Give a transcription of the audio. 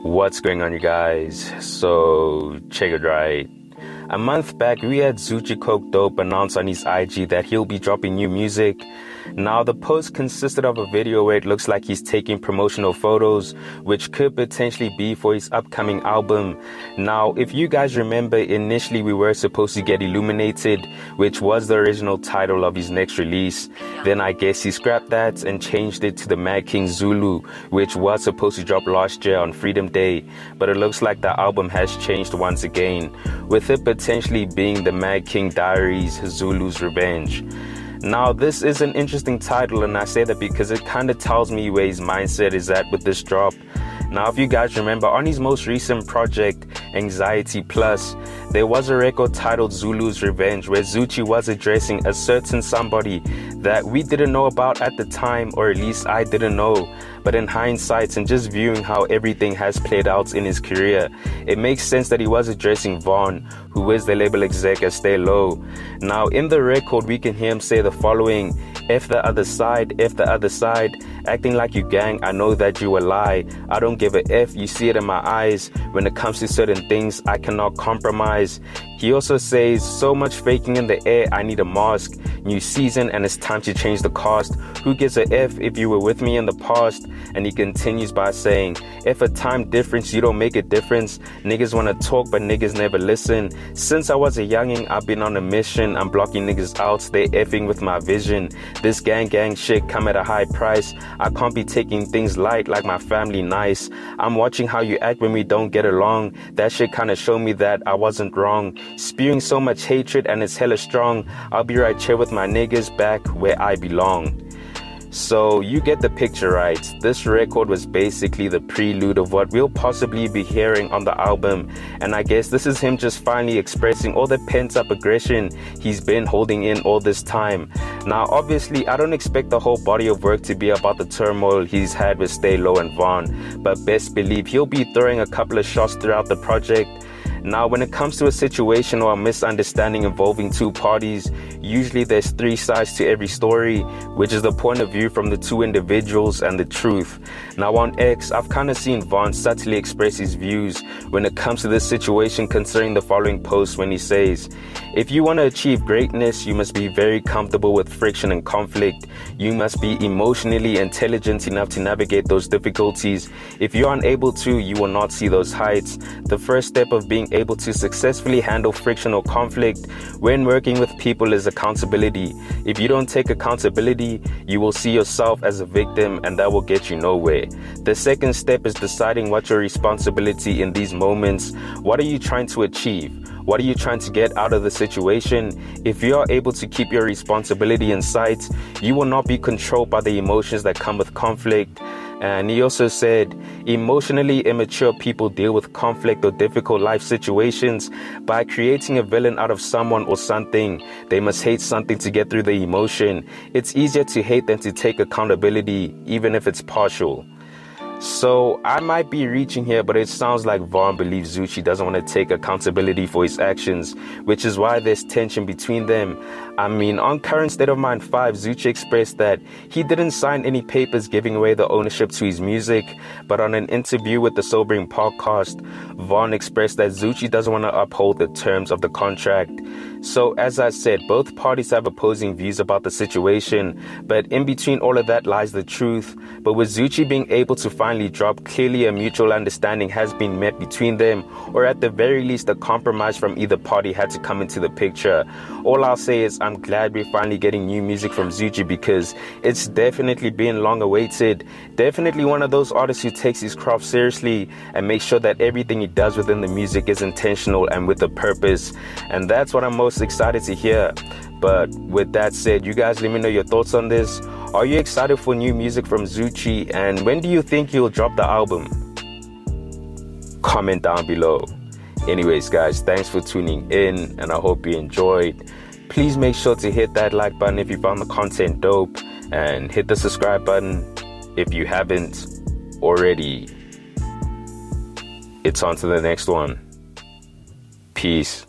What's going on, you guys? So, check it right. A month back, we had Zoocci Coke Dope announce on his IG that he'll be dropping new music. Now, the post consisted of a video where it looks like he's taking promotional photos, which could potentially be for his upcoming album. Now, if you guys remember, initially we were supposed to get Illuminated, which was the original title of his next release. Then I guess he scrapped that and changed it to the Mad King Zulu, which was supposed to drop last year on Freedom Day. But it looks like the album has changed once again, with it potentially being the Mad King Diaries, Zulu's Revenge. Now, this is an interesting title, and I say that because it kind of tells me where his mindset is at with this drop. Now, if you guys remember, on his most recent project, Anxiety Plus, there was a record titled Zulu's Revenge, where Zoocci was addressing a certain somebody that we didn't know about at the time, or at least I didn't know. But in hindsight and just viewing how everything has played out in his career, it makes sense that he was addressing Vaughn, who is the label exec at Stay Low. Now, in the record, we can hear him say the following: F the other side, F the other side, acting like you gang, I know that you a lie. I don't give a F, you see it in my eyes. When it comes to certain things, I cannot compromise. He also says, so much faking in the air, I need a mask. New season and it's time to change the cast. Who gives a F if you were with me in the past? And he continues by saying, if a time difference, you don't make a difference. Niggas wanna talk, but niggas never listen. Since I was a youngin', I've been on a mission. I'm blocking niggas out, they effing with my vision. This gang shit come at a high price. I can't be taking things light like my family nice. I'm watching how you act when we don't get along. That shit kinda showed me that I wasn't wrong. Spewing so much hatred and it's hella strong. I'll be right here with my niggas back where I belong. So you get the picture, right? This record was basically the prelude of what we'll possibly be hearing on the album. And I guess this is him just finally expressing all the pent-up aggression he's been holding in all this time. Now, obviously, I don't expect the whole body of work to be about the turmoil he's had with Stay Low and Vaughn, but best believe he'll be throwing a couple of shots throughout the project. Now, when it comes to a situation or a misunderstanding involving two parties, usually there's three sides to every story, which is the point of view from the two individuals and the truth. Now, on X, I've kind of seen Vaughn subtly express his views when it comes to this situation, concerning the following post when he says, if you want to achieve greatness, you must be very comfortable with friction and conflict. You must be emotionally intelligent enough to navigate those difficulties. If you're unable to, you will not see those heights. The first step of being able to successfully handle friction or conflict when working with people is accountability. If you don't take accountability, you will see yourself as a victim, and that will get you nowhere. The second step is deciding what's your responsibility in these moments. What are you trying to achieve? What are you trying to get out of the situation? If you are able to keep your responsibility in sight, you will not be controlled by the emotions that come with conflict. And he also said, emotionally immature people deal with conflict or difficult life situations by creating a villain out of someone or something. They must hate something to get through the emotion. It's easier to hate than to take accountability, even if it's partial. So I might be reaching here, but it sounds like Vaughn believes Zoocci doesn't want to take accountability for his actions, which is why there's tension between them. I mean, on Current State of Mind 5, Zoocci expressed that he didn't sign any papers giving away the ownership to his music, but on an interview with the Sobering podcast, Vaughn expressed that Zoocci doesn't want to uphold the terms of the contract. So as I said, both parties have opposing views about the situation, but in between all of that lies the truth. But with Zoocci being able to finally drop, clearly a mutual understanding has been met between them, or at the very least a compromise from either party had to come into the picture. All I'll say is I'm glad we're finally getting new music from Zoocci, because it's definitely been long awaited. Definitely one of those artists who takes his craft seriously and makes sure that everything he does within the music is intentional and with a purpose. And that's what I'm most excited to hear. But with that said, you guys let me know your thoughts on this. Are you excited for new music from Zoocci, and when do you think he'll drop the album? Comment down below. Anyways guys, thanks for tuning in, and I hope you enjoyed. Please make sure to hit that like button if you found the content dope, and hit the subscribe button if you haven't already. It's on to the next one. Peace.